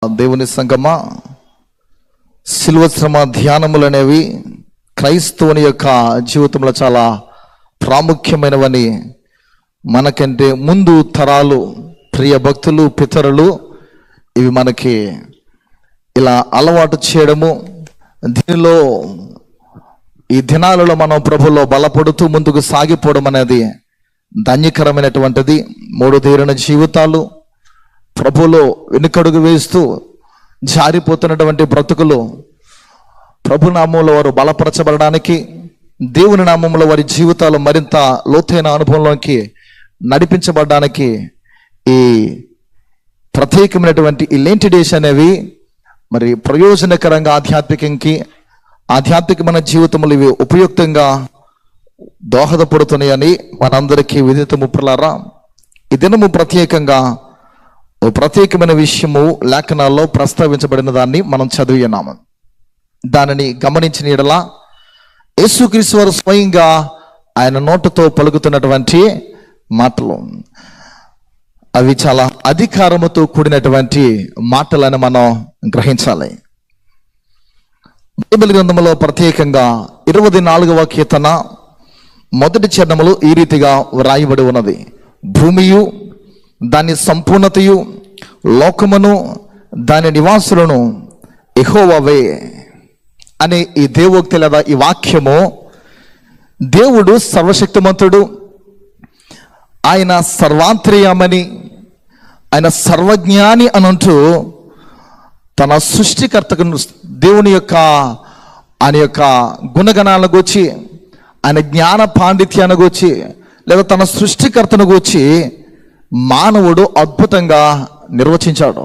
దేవుని సంగమా, శిలువ శ్రమ ధ్యానములు అనేవి క్రైస్తవుని యొక్క జీవితంలో చాలా ప్రాముఖ్యమైనవని మనకంటే ముందు తరాలు, ప్రియ భక్తులు, పితరులు ఇవి మనకి ఇలా అలవాటు చేయడము, దీనిలో ఈ దినాలలో మనం ప్రభులో బలపడుతూ ముందుకు సాగిపోవడం అనేది ధన్యకరమైనటువంటిది. మూడు తీరిన జీవితాలు, ప్రభులో వెనుకడుగు వేస్తూ జారిపోతున్నటువంటి బ్రతుకులు ప్రభు నామంలో వారు బలపరచబడడానికి, దేవుని నామంలో వారి జీవితాలు మరింత లోతైన అనుభవంలోకి నడిపించబడడానికి ఈ ప్రత్యేకమైనటువంటి ఈ లెంట్ డేస్ అనేవి మరి ప్రయోజనకరంగా ఆధ్యాత్మికమైన జీవితంలో ఇవి ఉపయుక్తంగా దోహదపడుతున్నాయని మనందరికీ విదితము. ప్రియులారా, ఈ దినము ప్రత్యేకంగా ఓ ప్రత్యేకమైన విషయము లేఖనాల్లో ప్రస్తావించబడిన దాన్ని మనం చదివినాము. దానిని గమనించిన యెడల యేసుక్రీస్తు వారు స్వయంగా ఆయన నోటితో పలుకుతున్నటువంటి మాటలు అవి చాలా అధికారముతో కూడినటువంటి మాటలని మనం గ్రహించాలి. బైబిల్ గ్రంథంలో ప్రత్యేకంగా 24వ కీర్తన మొదటి చరణములు ఈ రీతిగా వ్రాయబడి ఉన్నది: భూమియు దాని సంపూర్ణతయు, లోకమును దాని నివాసులను యెహోవావే అనే ఈ దేవోక్తి లేదా ఈ వాక్యము, దేవుడు సర్వశక్తిమంతుడు, ఆయన సర్వాంతర్యామని, ఆయన సర్వజ్ఞాని అనంటూ తన సృష్టికర్తకు దేవుని యొక్క ఆయన యొక్క గుణగణాలను గూర్చి, ఆయన జ్ఞాన పాండిత్యాన్ని గూర్చి, లేదా తన సృష్టికర్తను గూర్చి మానవుడు అద్భుతంగా నిర్వచించాడు.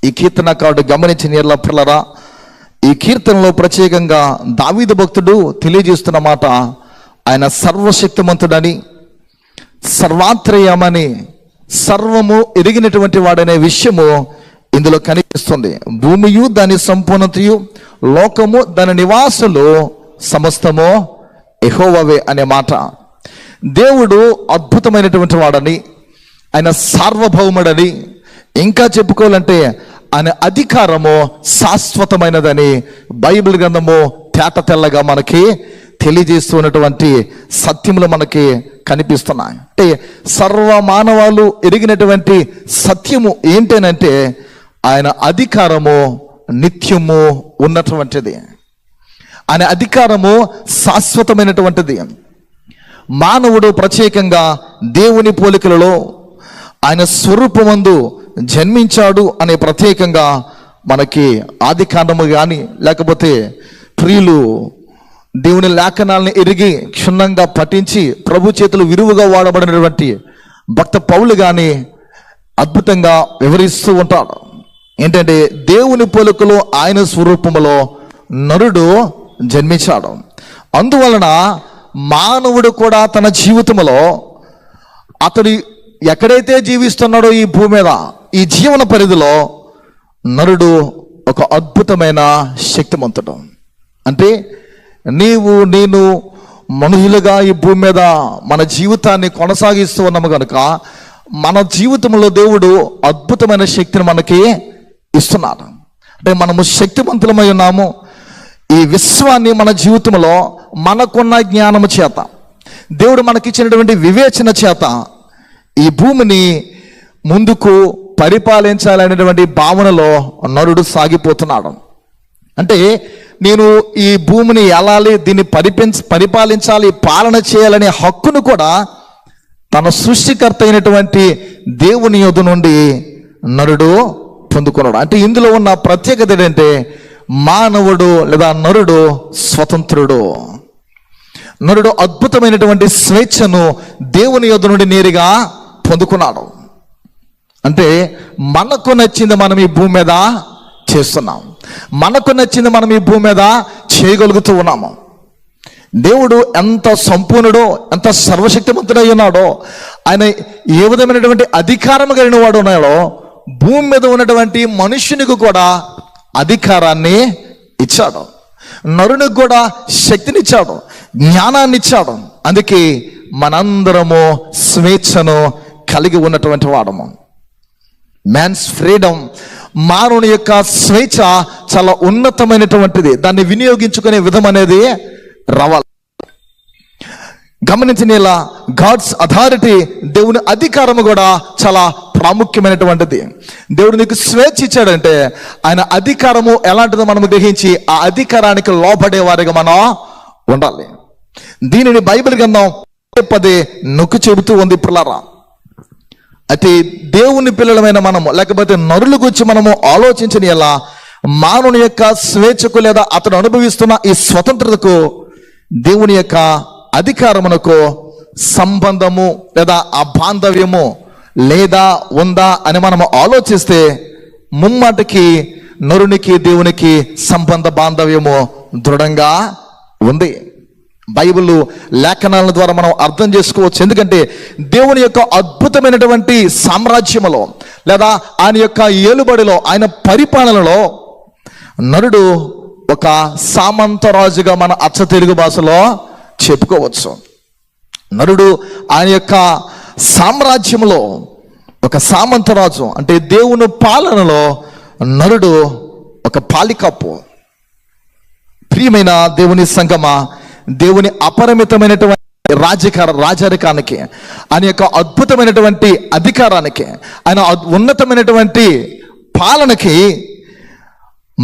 ఈ కీర్తనకారుడు గమనించిన యెడల ప్రియులారా, ఈ కీర్తనలో ప్రత్యేకంగా దావీదు భక్తుడు తెలియజేస్తున్న మాట, ఆయన సర్వశక్తిమంతుడని, సర్వాంతర్యామని, సర్వము ఎరిగినటువంటి వాడనే విషయము ఇందులో కనిపిస్తుంది. భూమియు దాని సంపూర్ణతయు, లోకము దాని నివాసులు సమస్తము యెహోవావే అనే మాట. దేవుడు అద్భుతమైనటువంటి వాడని, ఆయన సార్వభౌముడని, ఇంకా చెప్పుకోవాలంటే ఆయన అధికారము శాశ్వతమైనదని బైబిల్ గ్రంథము తేట తెల్లగా మనకి తెలియజేస్తున్నటువంటి సత్యములు మనకి కనిపిస్తున్నాయి. అంటే సర్వ మానవాళు ఎరిగినటువంటి సత్యము ఏంటనంటే ఆయన అధికారము నిత్యము ఉన్నటువంటిది, ఆయన అధికారము శాశ్వతమైనటువంటిది. మానవుడు ప్రత్యేకంగా దేవుని పోలికలలో ఆయన స్వరూపమందు జన్మించాడు అనే ప్రత్యేకంగా మనకి ఆది కాండము కానీ, లేకపోతే ప్రియులు దేవుని లేఖనాలను ఎరిగి క్షుణ్ణంగా పఠించి ప్రభు చేతులు విరువుగా వాడబడినటువంటి భక్త పౌలు కానీ అద్భుతంగా వివరిస్తూ ఉంటాడు. ఏంటంటే దేవుని పోలికలో ఆయన స్వరూపములో నరుడు జన్మించాడు. అందువలన మానవుడు కూడా తన జీవితంలో అతడు ఎక్కడైతే జీవిస్తున్నాడో ఈ భూమి మీద, ఈ జీవన పరిధిలో నరుడు ఒక అద్భుతమైన శక్తిమంతుడు. అంటే నీవు నేను మనుషులుగా ఈ భూమి మీద మన జీవితాన్ని కొనసాగిస్తూ ఉన్నాము కనుక మన జీవితంలో దేవుడు అద్భుతమైన శక్తిని మనకి ఇస్తున్నాడు. అంటే మనము శక్తివంతులమై ఉన్నాము. ఈ విశ్వాన్ని మన జీవితంలో మనకున్న జ్ఞానము చేత, దేవుడు మనకిచ్చినటువంటి వివేచన చేత ఈ భూమిని ముందుకు పరిపాలించాలనేటువంటి భావనలో నరుడు సాగిపోతున్నాడు. అంటే నేను ఈ భూమిని ఎలాలి, దీన్ని పరిపాలించాలి, పాలన చేయాలనే హక్కును కూడా తన సృష్టికర్త అయినటువంటి దేవుని యొద్ద నుండి నరుడు పొందుకున్నాడు. అంటే ఇందులో ఉన్న ప్రత్యేకత ఏంటంటే మానవుడు లేదా నరుడు స్వతంత్రుడు. నరుడు అద్భుతమైనటువంటి స్వేచ్ఛను దేవుని యొద్ద నుండి నేరుగా పొందుకున్నాడు. అంటే మనకు నచ్చింది మనం ఈ భూమి మీద చేస్తున్నాం, మనకు నచ్చింది మనం ఈ భూమి మీద చేయగలుగుతూ ఉన్నాము. దేవుడు ఎంత సంపూర్ణుడో, ఎంత సర్వశక్తిమంతుడై ఉన్నాడో, ఆయన ఏ విధమైనటువంటి అధికారం కలిగిన వాడు ఉన్నాడో భూమి మీద ఉన్నటువంటి మనుష్యునికి కూడా అధికారాన్ని ఇచ్చాడు. నరునికి కూడా శక్తినిచ్చాడు, జ్ఞానాన్ని ఇచ్చాడు. అందుకే మనందరము స్వేచ్ఛను కలిగి ఉన్నటువంటి వాడము. మ్యాన్స్ ఫ్రీడమ్, మానవుని యొక్క స్వేచ్ఛ చాలా ఉన్నతమైనటువంటిది. దాన్ని వినియోగించుకునే విధం అనేది రావాలి. గమనించిన ఇలా గాడ్స్ అథారిటీ, దేవుని అధికారము కూడా చాలా ప్రాముఖ్యమైనటువంటిది. దేవుడు నీకు స్వేచ్ఛ ఇచ్చాడంటే ఆయన అధికారము ఎలాంటిదో మనం గ్రహించి ఆ అధికారానికి లోబడే వారిగా మనం ఉండాలి. దీనిని బైబిల్ గ్రంథం పదే నొక్కి చెబుతూ ఉంది. పిల్లరా, అయితే దేవుని పిల్లలమైన మనము లేకపోతే నరుల గురించి మనము ఆలోచించిన ఎలా మానవుని యొక్క స్వేచ్ఛకు లేదా అతను అనుభవిస్తున్న ఈ స్వతంత్రతకు దేవుని యొక్క అధికారమునకు సంబంధము లేదా ఆ బాంధవ్యము లేదా ఉందా అని మనము ఆలోచిస్తే ముమ్మాటికి నరునికి దేవునికి సంబంధ బాంధవ్యము దృఢంగా ఉంది. బైబిల్ లేఖనాల ద్వారా మనం అర్థం చేసుకోవచ్చు. ఎందుకంటే దేవుని యొక్క అద్భుతమైనటువంటి సామ్రాజ్యములో లేదా ఆయన యొక్క ఏలుబడిలో, ఆయన పరిపాలనలో నరుడు ఒక సామంతరాజుగా మన అచ్చ తెలుగు భాషలో చెప్పుకోవచ్చు. నరుడు ఆయన యొక్క సామ్రాజ్యంలో ఒక సామంతరాజు, అంటే దేవుని పాలనలో నరుడు ఒక పాలికప్పు. ప్రియమైన దేవుని సంగమా, దేవుని అపరిమితమైనటువంటి రాజరికానికి, ఆయన యొక్క అద్భుతమైనటువంటి అధికారానికి, ఆయన ఉన్నతమైనటువంటి పాలనకి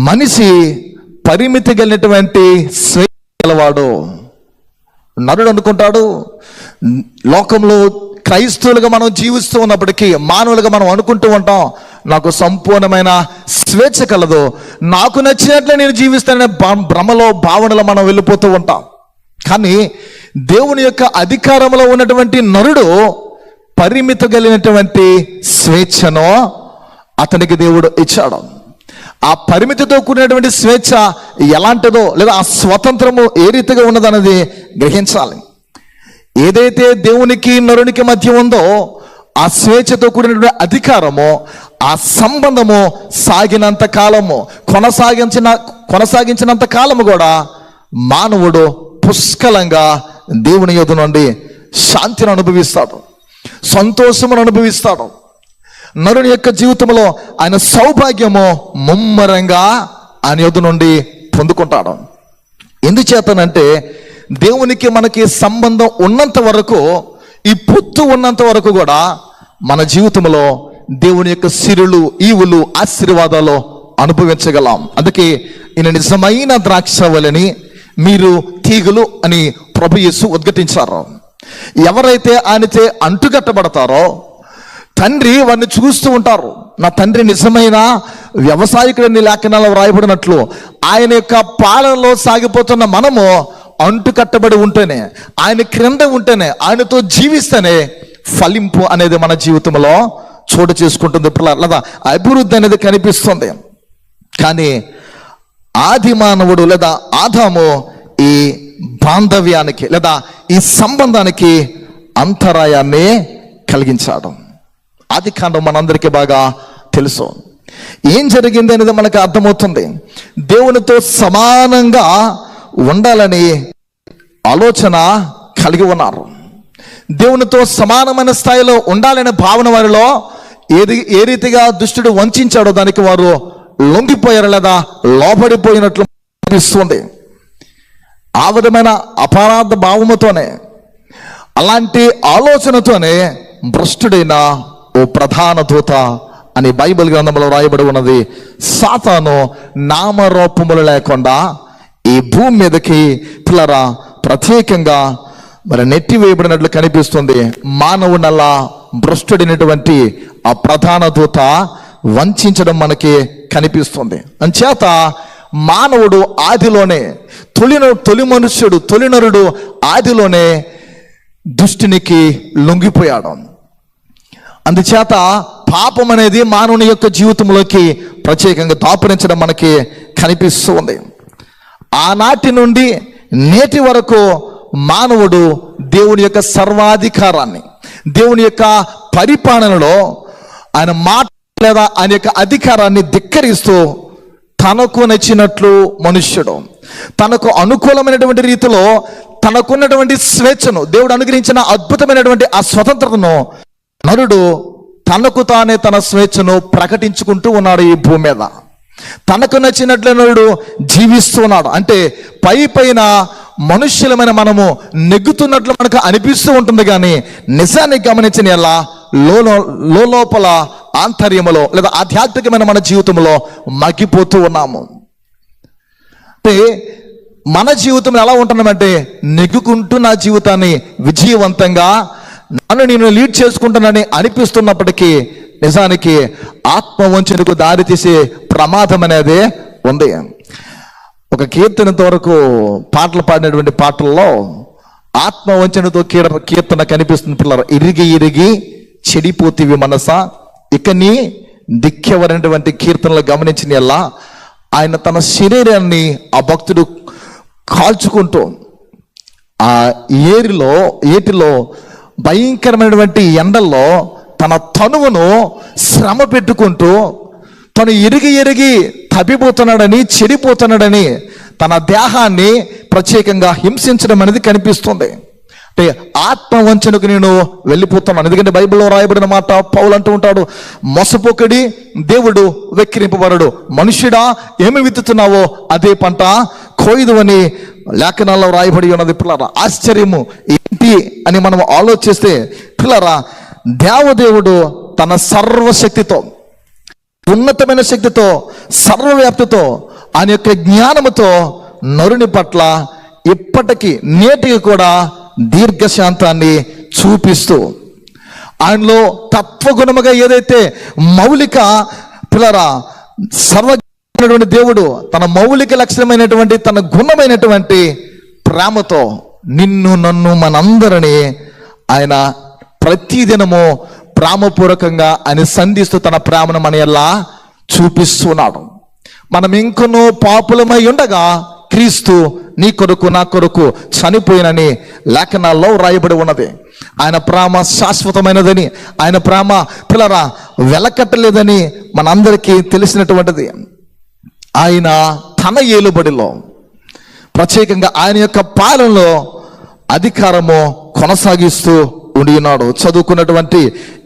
మనిషి పరిమితి కలిగినటువంటి స్వేచ్ఛ గలవాడు. నరుడు అనుకుంటాడు, లోకంలో క్రైస్తవులుగా మనం జీవిస్తూ ఉన్నప్పటికీ మానవులుగా మనం అనుకుంటూ ఉంటాం, నాకు సంపూర్ణమైన స్వేచ్ఛ కలదు, నాకు నచ్చినట్లే నేను జీవిస్తాననే భ్రమలో భావనలో మనం వెళ్ళిపోతూ ఉంటాం. కానీ దేవుని యొక్క అధికారంలో ఉన్నటువంటి నరుడు పరిమితి కలిగినటువంటి స్వేచ్ఛను అతనికి దేవుడు ఇచ్చాడు. ఆ పరిమితితో కూడినటువంటి స్వేచ్ఛ ఎలాంటిదో లేదా ఆ స్వతంత్రము ఏ రీతిగా ఉన్నదన్నది గ్రహించాలి. ఏదైతే దేవునికి నరునికి మధ్య ఉందో ఆ స్వేచ్ఛతో కూడినటువంటి అధికారము, ఆ సంబంధము సాగినంత కాలము, కొనసాగించినంత కాలము కూడా మానవుడు పుష్కలంగా దేవుని యొద్ద నుండి శాంతిని అనుభవిస్తాడు, సంతోషమును అనుభవిస్తాడు. నరుని యొక్క జీవితంలో ఆయన సౌభాగ్యము ముమ్మరంగా ఆయన యొద్ద నుండి పొందుకుంటాడు. ఎందుచేతనంటే దేవునికి మనకి సంబంధం ఉన్నంత వరకు, ఈ పొత్తు ఉన్నంత వరకు కూడా మన జీవితంలో దేవుని యొక్క సిరులు, ఈవులు, ఆశీర్వాదాలు అనుభవించగలం. అందుకే ఈయన నిజమైన ద్రాక్షవల్లిని, మీరు తీగలు అని ప్రభు యేసు ఉద్ఘాటించారు. ఎవరైతే ఆయనతో అంటుకట్టబడతారో తండ్రి వారిని చూస్తూ ఉంటారు. నా తండ్రి నిజమైన వ్యవసాయకుడిని లేఖనాల్లో వ్రాయబడినట్లు ఆయన యొక్క పాలనలో సాగిపోతున్న మనము అంటుకట్టబడి ఉంటేనే, ఆయన క్రింద ఉంటేనే, ఆయనతో జీవిస్తేనే ఫలింపు అనేది మన జీవితంలో చోటు చేసుకుంటుంది. లేదా అభివృద్ధి అనేది కనిపిస్తుంది. కానీ ఆది మానవుడు లేదా ఆదాము ఈ బాంధవ్యానికి లేదా ఈ సంబంధానికి అంతరాయాన్ని కలిగించాడు. ఆది కాండం మనందరికీ బాగా తెలుసు. ఏం జరిగింది అనేది మనకు అర్థమవుతుంది. దేవునితో సమానంగా ఉండాలని ఆలోచన కలిగి ఉన్నారు. దేవునితో సమానమైన స్థాయిలో ఉండాలనే భావన వారిలో ఏ రీతిగా దుష్టుడు వంచాడో దానికి వారు లొంగిపోయారు లేదా లోబడిపోయినట్లు అనిపిస్తుంది. ఆ విధమైన అపరాధ భావముతోనే, అలాంటి ఆలోచనతోనే భ్రష్టుడైన ఓ ప్రధాన దూత అని బైబిల్ గ్రంథంలో రాయబడి ఉన్నది, సాతాను నామరూపములు లేకుండా ఈ భూమి మీదకి పిల్లరా ప్రత్యేకంగా మరి నెట్టివేయబడినట్లు కనిపిస్తుంది. మానవునల్లా భ్రష్టుడైనటువంటి ఆ ప్రధాన దూత వంచడం మనకి కనిపిస్తుంది. అంచేత మానవుడు ఆదిలోనే, తొలి మనుష్యుడు, తొలి నరుడు ఆదిలోనే దుష్టునికి లొంగిపోయాడు. అందుచేత పాపం అనేది మానవుని యొక్క జీవితంలోకి ప్రత్యేకంగా దాపురించడం మనకి కనిపిస్తూ ఉంది. ఆనాటి నుండి నేటి వరకు మానవుడు దేవుని యొక్క సర్వాధికారాన్ని, దేవుని యొక్క పరిపాలనలో ఆయన మాట లేదా ఆయన యొక్క అధికారాన్ని ధిక్కరిస్తూ తనకు నచ్చినట్లు మనుష్యుడు తనకు అనుకూలమైనటువంటి రీతిలో తనకున్నటువంటి స్వేచ్ఛను, దేవుడు అనుగ్రహించిన అద్భుతమైనటువంటి ఆ స్వతంత్రతను నరుడు తనకు తానే తన స్వేచ్ఛను ప్రకటించుకుంటూ ఉన్నాడు ఈ భూమి మీద. తనకు నచ్చినట్లైనడు జీవిస్తూ ఉన్నాడు. అంటే పైన మనుష్యులమైన మనము నెగ్గుతున్నట్లు మనకు అనిపిస్తూ ఉంటుంది, కానీ నిజాన్ని గమనించిన ఎలా లోపల ఆంతర్యములో లేదా ఆధ్యాత్మికమైన మన జీవితంలో మగ్గిపోతూ ఉన్నాము. అంటే మన జీవితం ఎలా ఉంటున్నామంటే, నెగ్గుకుంటూ నా జీవితాన్ని విజయవంతంగా నన్ను నేను లీడ్ చేసుకుంటానని అనిపిస్తున్నప్పటికీ నిజానికి ఆత్మవంచనకు దారి తీసే ప్రమాదం అనేది ఉంది. ఒక కీర్తనతో వరకు పాటలు పాడినటువంటి పాటల్లో ఆత్మవంచనతో కీర్తన కనిపిస్తుంది. పిల్లలు, ఇరిగి ఇరిగి చెడిపోతీవి మనసా, ఇక నీ దిక్కెవరైనటువంటి కీర్తనలు గమనించిన ఎలా ఆయన తన శరీరాన్ని ఆ భక్తుడు కాల్చుకుంటూ ఆ ఏటిలో భయంకరమైనటువంటి ఎండల్లో తన తనువును శ్రమ పెట్టుకుంటూ తను ఎరిగి తప్పిపోతున్నాడని, చెడిపోతున్నాడని తన దేహాన్ని ప్రత్యేకంగా హింసించడం అనేది కనిపిస్తుంది. అంటే ఆత్మవంచనకు నేను వెళ్ళిపోతున్నాను. ఎందుకంటే బైబిల్లో రాయబడిన మాట పౌలు అంటూ ఉంటాడు, మోసపోకడి దేవుడు వెక్కిరింపబడడు, మనుష్యుడా ఏమి విత్తుతున్నావో అదే పంట కోయిదు అని లేఖనాల్లో రాయబడి ఉన్నది. పిల్లరా, ఆశ్చర్యము ఏంటి అని మనం ఆలోచిస్తే, పిల్లరా, దేవదేవుడు తన సర్వశక్తితో, ఉన్నతమైన శక్తితో, సర్వవ్యాప్తితో, ఆయన యొక్క జ్ఞానముతో నరుని పట్ల ఇప్పటికీ నేటికి కూడా దీర్ఘశాంతాన్ని చూపిస్తూ ఆయనలో తత్వగుణముగా ఏదైతే మౌలిక పిల్లరా సర్వజ్ఞుడైనటువంటి దేవుడు తన మౌలిక లక్షణమైనటువంటి తన గుణమైనటువంటి ప్రేమతో నిన్ను నన్ను మనందరినీ ఆయన ప్రతిదినము ప్రేమపూర్వకంగా ఆయన సంధిస్తూ తన ప్రేమను మన ఎలా చూపిస్తున్నాడు. మనం ఇంకొనో పాపులమై ఉండగా క్రీస్తు నీ కొరకు నా కొరకు చనిపోయినని లేఖనాల్లో రాయబడి ఉన్నది. ఆయన ప్రేమ శాశ్వతమైనదని, ఆయన ప్రేమ పిల్లరా వెలకట్టలేదని మనందరికీ తెలిసినటువంటిది. ఆయన తన ఏలుబడిలో ప్రత్యేకంగా ఆయన యొక్క పాలనలో అధికారము కొనసాగిస్తూ ఉండి ఉన్నాడు. చదువుకున్నటువంటి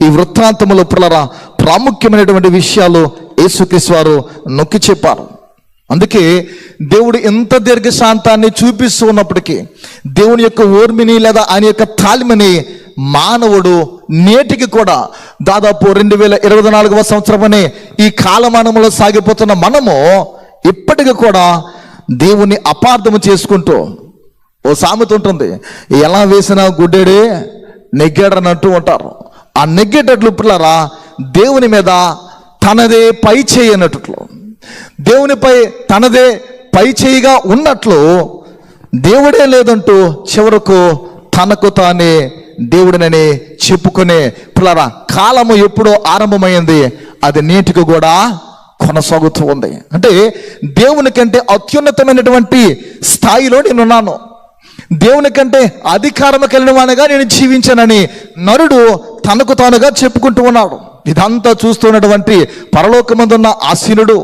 ఈ వృత్తాంతములో పిల్లరా ప్రాముఖ్యమైనటువంటి విషయాలు యేసుక్రీస్తు వారు నొక్కి చెప్పారు. అందుకే దేవుడు ఎంత దీర్ఘశాంతాన్ని చూపిస్తూ ఉన్నప్పటికీ, దేవుని యొక్క ఓర్మిని లేదా ఆయన యొక్క తాళిమని మానవుడు నేటికి కూడా దాదాపు 2024వ సంవత్సరమనే ఈ కాలమానంలో సాగిపోతున్న మనము ఇప్పటికి కూడా దేవుని అపార్థము చేసుకుంటూ, ఓ సామెత ఉంటుంది, ఎలా వేసినా గుడ్డేడే నెగ్గాడని అంటూ ఉంటారు. ఆ నెగ్గేటట్లు పిల్లరా దేవుని మీద తనదే పై చేయి అన్నట్లు, దేవునిపై తనదే పై చేయిగా ఉన్నట్లు దేవుడే లేదంటూ చివరకు తనకు తానే దేవుడినని చెప్పుకునే పిల్లరా కాలము ఎప్పుడో ఆరంభమైంది, అది నేటికి కూడా కొనసాగుతూ ఉంది. అంటే దేవుని కంటే అత్యున్నతమైనటువంటి స్థాయిలో నేనున్నాను, దేవుని కంటే అధికారము కలిగిన వానిగా నేను జీవించానని నరుడు తనకు తానుగా చెప్పుకుంటూ ఉన్నాడు. ఇదంతా చూస్తున్నటువంటి పరలోకమందున్న ఆసీనుడు,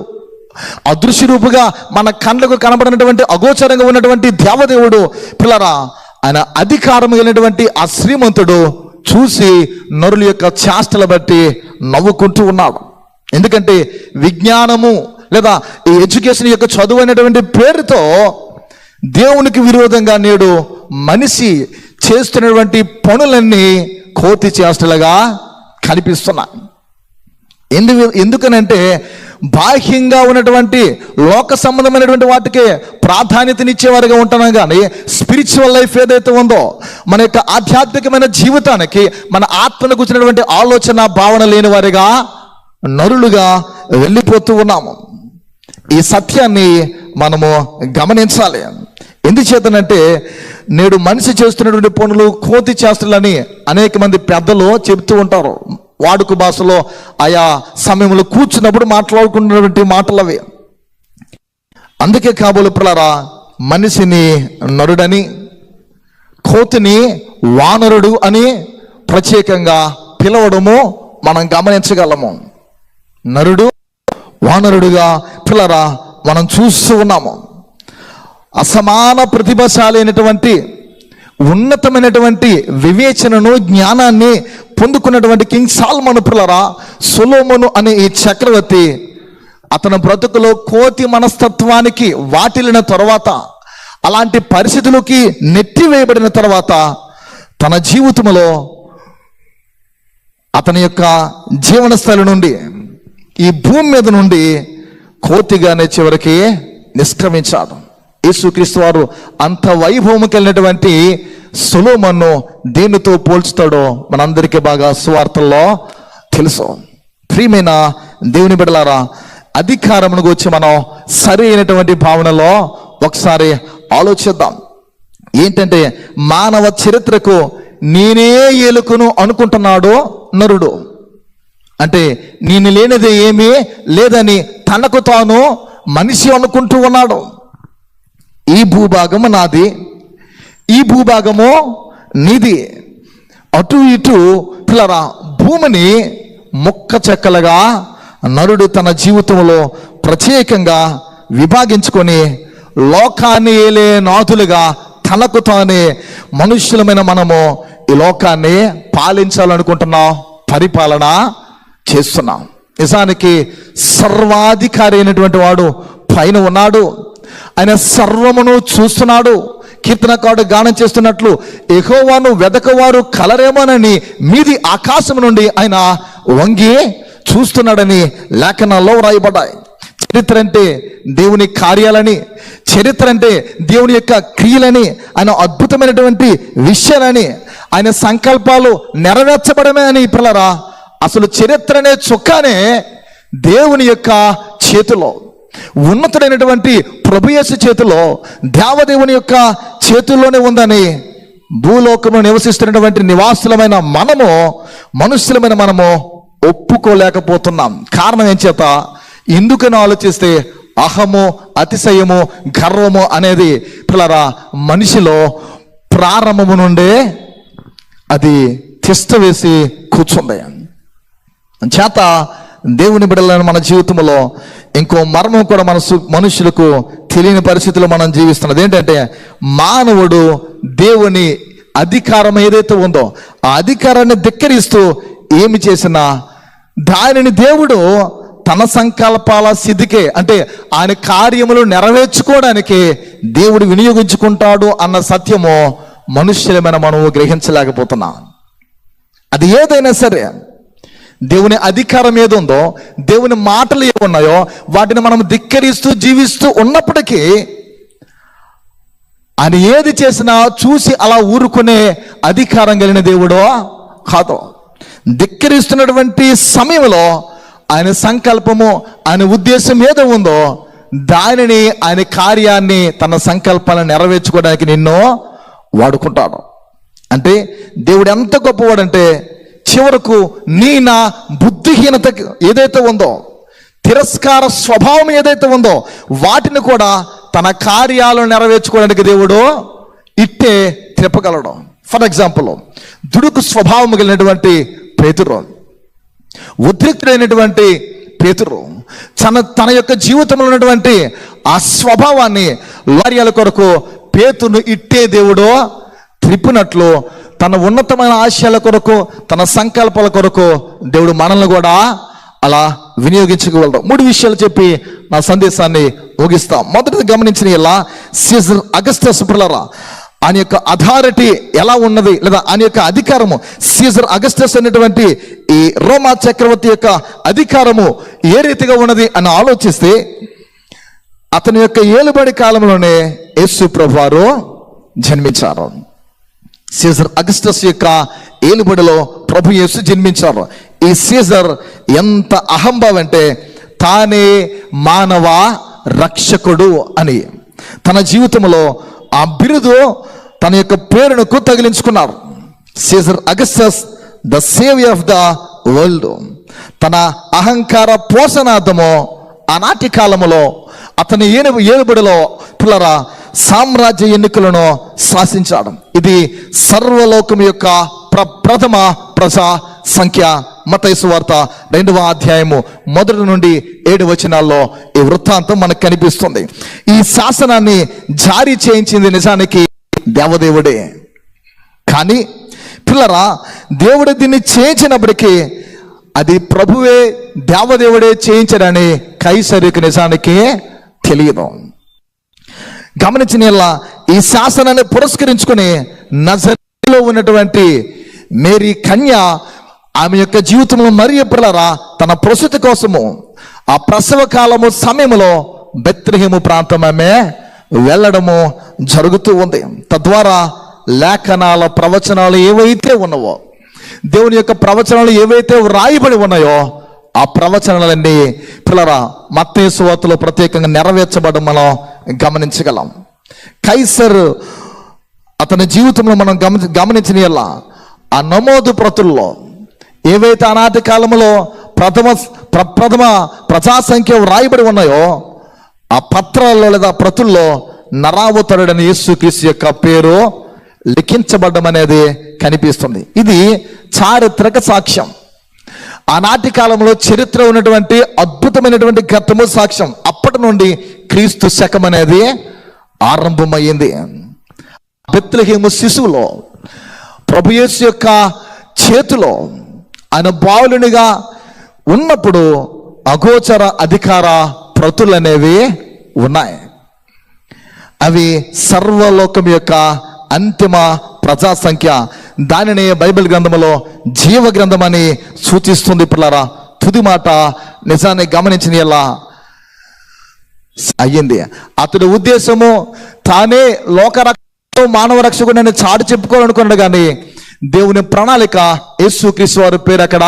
అదృశ్య రూపుగా మన కళ్ళకు కనబడినటువంటి అగోచరంగా ఉన్నటువంటి దేవదేవుడు పిల్లరా ఆయన అధికారం కలిగినటువంటి ఆ శ్రీమంతుడు చూసి నరుల యొక్క చేష్టలు బట్టి నవ్వుకుంటూ ఉన్నాడు. ఎందుకంటే విజ్ఞానము లేదా ఈ ఎడ్యుకేషన్ యొక్క చదువు అనేటువంటి పేరుతో దేవునికి విరోధంగా నేడు మనిషి చేస్తున్నటువంటి పనులన్నీ కోతి చేష్టలుగా కనిపిస్తున్నాయి. ఎందుకనంటే బాహ్యంగా ఉన్నటువంటి లోక సంబంధమైనటువంటి వాటికే ప్రాధాన్యతనిచ్చేవారుగా ఉంటున్నాం, కానీ స్పిరిచువల్ లైఫ్ ఏదైతే ఉందో మన యొక్క ఆధ్యాత్మికమైన జీవితానికి మన ఆత్మను కూర్చున్నటువంటి ఆలోచన భావన లేని వారిగా నరులుగా వెళ్ళిపోతూ ఉన్నాము. ఈ సత్యాన్ని మనము గమనించాలి. ఎందుచేతనంటే నేడు మనిషి చేస్తున్నటువంటి పనులు కోతి చేష్టలని అనేక మంది పెద్దలు చెబుతూ ఉంటారు. వాడుక భాషలో ఆయా సమయంలో కూర్చున్నప్పుడు మాట్లాడుకున్నటువంటి మాటలు అవి. అందుకే కాబోలు పిల్లరా మనిషిని నరుడని, కోతిని వానరుడు అని ప్రత్యేకంగా పిలవడము మనం గమనించగలము. నరుడు వానరుడుగా పిల్లరా మనం చూస్తూ ఉన్నాము. అసమాన ప్రతిభాశాలి అయినటువంటి ఉన్నతమైనటువంటి వివేచనను, జ్ఞానాన్ని పొందుకున్నటువంటి కింగ్ సాల్మను పిల్లరా, సొలొమోను అనే ఈ చక్రవర్తి అతని బ్రతుకులో కోతి మనస్తత్వానికి వాటిల్లిన తర్వాత, అలాంటి పరిస్థితులకి నెట్టివేయబడిన తర్వాత, తన జీవితంలో అతని యొక్క జీవన స్థలి నుండి, ఈ భూమి మీద నుండి కోతిగానే చివరికి నిష్క్రమించాడు. యేసుక్రీస్తు వారు అంత వైభవం కలిగినటువంటి సొలొమోను దేనితో పోల్చుతాడో మనందరికీ బాగా సువార్తల్లో తెలుసు. ప్రియమైన దేవుని బిడ్డలారా, అధికారమును గురించి మనం సరి అయినటువంటి భావనలో ఒకసారి ఆలోచిద్దాం. ఏంటంటే, మానవ చరిత్రకు నేనే ఏలుకును అనుకుంటున్నాడు నరుడు. అంటే నేను లేనిదే ఏమీ లేదని తనకు తాను మనిషి అనుకుంటూ ఉన్నాడు. ఈ భూభాగము నాది, ఈ భూభాగము నీది. అటు ఇటు పిల్లరా, భూమిని ముక్క చెక్కలుగా నరుడు తన జీవితంలో ప్రత్యేకంగా విభాగించుకొని లోకాన్ని ఏలే నాథులుగా తనకు తానే మనుష్యులమైన మనము ఈ లోకాన్ని పాలించాలనుకుంటున్నాం, పరిపాలన చేస్తున్నాం. నిజానికి సర్వాధికారి అయినటువంటి వాడు పైన ఉన్నాడు. ఆయన సర్వమును చూస్తున్నాడు. కీర్తనకారుడు గానం చేస్తున్నట్లు, యెహోవాను వెదకవారు కలరేమోనని మీది ఆకాశం నుండి ఆయన వంగి చూస్తున్నాడని లేఖనాల్లో వ్రాయబడ్డాయి. చరిత్ర అంటే దేవుని కార్యాలని, చరిత్ర అంటే దేవుని యొక్క క్రియలని, ఆయన అద్భుతమైనటువంటి విషయాలని, ఆయన సంకల్పాలు నెరవేర్చబడమే అని పిల్లరా. అసలు చరిత్ర అనే చొక్కానే దేవుని యొక్క చేతిలో, ఉన్నతుడైనటువంటి ప్రభుయేసు చేతిలో, దేవదేవుని యొక్క చేతుల్లోనే ఉందని భూలోకంలో నివసిస్తున్నటువంటి నివాసులమైన మనము, మనుష్యులమైన మనము ఒప్పుకోలేకపోతున్నాం. కారణం ఏం చేత? ఎందుకని ఆలోచిస్తే అహము, అతిశయము, గర్వము అనేది పిల్లరా మనిషిలో ప్రారంభము నుండే అది తిష్ట వేసి కూర్చుంది. చేత దేవుని బిడ్డలను మన జీవితంలో ఇంకో మర్మం కూడా మనుషులకు తెలియని పరిస్థితుల్లో మనం జీవిస్తున్నది ఏంటంటే, మానవుడు దేవుని అధికారం ఏదైతే ఉందో ఆ అధికారాన్ని ధిక్కరిస్తూ ఏమి చేసినా దానిని దేవుడు తన సంకల్పాల సిద్ధికే, అంటే ఆయన కార్యములు నెరవేర్చుకోవడానికి దేవుడు వినియోగించుకుంటాడు అన్న సత్యము మనుష్యులమైన మనము గ్రహించలేకపోతున్నాం. అది ఏదైనా సరే, దేవుని అధికారం ఏదుందో, దేవుని మాటలు ఏమున్నాయో వాటిని మనం ధిక్కరిస్తూ జీవిస్తూ ఉన్నప్పటికీ ఆయన ఏది చేసినా చూసి అలా ఊరుకునే అధికారం కలిగిన దేవుడో కాదు. ధిక్కరిస్తున్నటువంటి సమయంలో ఆయన సంకల్పము, ఆయన ఉద్దేశం ఏదో ఉందో దానిని, ఆయన కార్యాన్ని, తన సంకల్పాలను నెరవేర్చుకోవడానికి నిన్ను వాడుకుంటాడు. అంటే దేవుడు ఎంత గొప్పవాడంటే చివరకు నా బుద్ధిహీనత ఏదైతే ఉందో, తిరస్కార స్వభావం ఏదైతే ఉందో వాటిని కూడా తన కార్యాలను నెరవేర్చుకోవడానికి దేవుడు ఇట్టే తిప్పగలడు. ఫర్ ఎగ్జాంపుల్, దుడుకు స్వభావం కలిగినటువంటి పేతురు, ఉద్రిక్తుడైనటువంటి పేతురు తన యొక్క జీవితంలో ఉన్నటువంటి ఆ స్వభావాన్ని కార్యాల కొరకు పేతురును ఇట్టే దేవుడు త్రిప్పినట్లు తన ఉన్నతమైన ఆశయాల కొరకు, తన సంకల్పాల కొరకు దేవుడు మనల్ని కూడా అలా వినియోగించుకోగలడు. 3 విషయాలు చెప్పి నా సందేశాన్ని ముగిస్తాం. మొదటిది గమనించిన ఇలా, సీజర్ అగస్టస్ పిల్లరా, ఆయన యొక్క అథారిటీ ఎలా ఉన్నది, లేదా ఆయన యొక్క అధికారము, సీజర్ అగస్టస్ అనేటువంటి ఈ రోమా చక్రవర్తి యొక్క అధికారము ఏ రీతిగా ఉన్నది అని ఆలోచిస్తే, అతని యొక్క ఏలుబడి కాలంలోనే యేసు ప్రభువారు జన్మించారు. సీజర్ అగస్టస్ యొక్క ఏలుబడిలో ప్రభు యేసు జన్మించారు. ఈ సీజర్ ఎంత అహంభావం అంటే తానే మానవ రక్షకుడు అని తన జీవితంలో ఆ బిరుదు, తన యొక్క పేరును తగిలించుకున్నారు. Caesar Augustus the saviour of the world. తన అహంకార పోషణార్థము ఆనాటి కాలములో అతని ఏలుబడిలో పిల్లరా సామ్రాజ్య ఎన్నికలను శాసించాడు. ఇది సర్వలోకం యొక్క ప్రథమ ప్రజా సంఖ్య. మత్తయి సువార్త 2వ అధ్యాయము 1 నుండి 7 వచనాల్లో ఈ వృత్తాంతం మనకు కనిపిస్తుంది. ఈ శాసనాన్ని జారీ చేయించింది నిజానికి దేవదేవుడే. కానీ పిల్లరా, దేవుడు దీన్ని చేయించినప్పటికీ అది ప్రభువే దేవదేవుడే చేయించాడని కైసరుకు నిజానికి తెలియదు. గమనించిన ఈ శాసనాన్ని పురస్కరించుకుని నజరేతులో ఉన్నటువంటి మేరీ కన్య ఆమె యొక్క జీవితంలో మరియు పిల్లరా తన ప్రసూతి కోసము ఆ ప్రసవ కాలము సమయంలో బెత్లెహేము ప్రాంతం ఆమె వెళ్ళడము జరుగుతూ ఉంది. తద్వారా లేఖనాల ప్రవచనాలు ఏవైతే ఉన్నావో, దేవుని యొక్క ప్రవచనాలు ఏవైతే వ్రాయబడి ఉన్నాయో ఆ ప్రవచనాలన్నీ పిల్లరా మత్తయి సువార్తలో ప్రత్యేకంగా నెరవేర్చబడడం మనం గమనించగలం. కైసర్ అతని జీవితంలో మనం గమనించిన ఆ నమోదు ప్రతుల్లో ఏవైతే ఆనాటి కాలంలో ప్రథమ ప్రజా సంఖ్య వ్రాయబడి ఉన్నాయో ఆ పత్రాల్లో లేదా ప్రతుల్లో నరావతరుడని యేసుక్రీస్తు యొక్క పేరు లిఖించబడ్డం అనేది కనిపిస్తుంది. ఇది చారిత్రక సాక్ష్యం. ఆనాటి కాలంలో చరిత్ర ఉన్నటువంటి అద్భుతమైనటువంటి ఘట్టము సాక్ష్యం. అప్పటి నుండి క్రీస్తు శకం అనేది ఆరంభమయ్యింది. బెత్లెహేము శిశువులో ప్రభు యేసు యొక్క చేతిలో ఆయన బాలునిగా ఉన్నప్పుడు అగోచర అధికార ప్రతులు అనేవి ఉన్నాయి. అవి సర్వలోకం యొక్క అంతిమ ప్రజా సంఖ్య. దానిని బైబిల్ గ్రంథంలో జీవ గ్రంథం అని సూచిస్తుంది. పిల్లరా, తుది మాట నిజాన్ని గమనించిన అయ్యింది. అతడి ఉద్దేశము తానే మానవ రక్షకుడు అని చాటు చెప్పుకోవాలనుకున్నాడు. కానీ దేవుని ప్రణాళిక యేసుక్రీస్తు వారి పేరు అక్కడ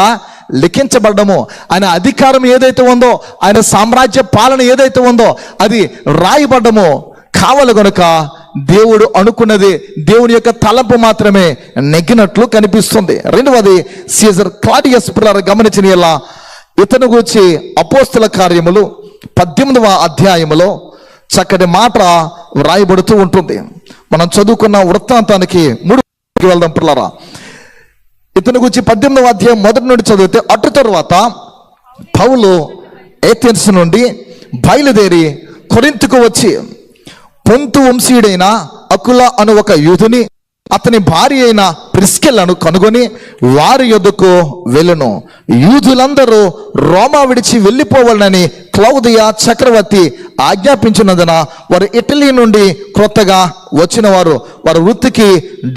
లిఖించబడము, ఆయన అధికారం ఏదైతే ఉందో, ఆయన సామ్రాజ్య పాలన ఏదైతే ఉందో అది రాయబడ్డము కావాలి. కనుక దేవుడు అనుకున్నది దేవుని యొక్క తలంపు మాత్రమే నెగ్గినట్లు కనిపిస్తుంది. రెండవది సీజర్ క్లాడియస్ పిల్లలు గమనించిన ఇతను గురించి అపోస్తల కార్యములు 18వ అధ్యాయములో చక్కటి మాట వ్రాయబడుతూ ఉంటుంది. మనం చదువుకున్న వృత్తాంతానికి 3 వెళ్దాం పిల్లరా. ఇతని గురించి 18వ అధ్యాయం మొదటి నుండి చదివితే, అటు తరువాత పౌలు ఏథెన్స్ నుండి బయలుదేరి కొరింథుకు వచ్చి పొంతు వంశీయుడైన అకుల అను ఒక యూదుని అతని భార్య అయిన ప్రిస్కిల్లను కనుగొని వారి యొద్దకు వెళ్ళును. యూదులందరూ రోమా విడిచి వెళ్ళిపోవాలని క్లౌదియా చక్రవర్తి ఆజ్ఞాపించినందున వారు ఇటలీ నుండి క్రొత్తగా వచ్చిన వారు వృత్తికి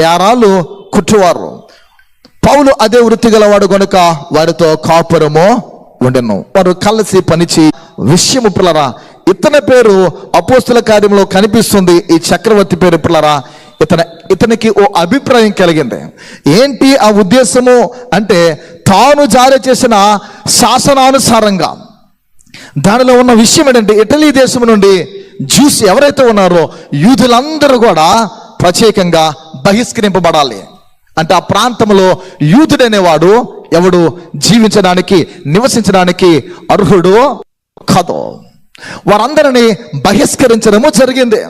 డేరాలు కుట్టువారు. పౌలు అదే వృత్తి గలవాడు గనుక వారితో కాపురము ఉండెను. వారు కలిసి పనిచి విషయము పిల్లరా, ఇతని పేరు అపోస్తల కార్యంలో కనిపిస్తుంది. ఈ చక్రవర్తి పేరు పిల్లరా, ఇతనికి ఓ అభిప్రాయం కలిగింది. ఏంటి ఆ ఉద్దేశము అంటే, తాను జారీ చేసిన శాసనానుసారంగా దానిలో ఉన్న విషయం ఏంటంటే, ఇటలీ దేశం నుండి జ్యూస్ ఎవరైతే ఉన్నారో యూదులందరూ కూడా ప్రత్యేకంగా బహిష్కరింపబడాలి. అంటే ఆ ప్రాంతంలో యూదుడనేవాడు ఎవడు జీవించడానికి నివసించడానికి అర్హుడు కాదు. వారందరినీ బహిష్కరించడము జరిగింది.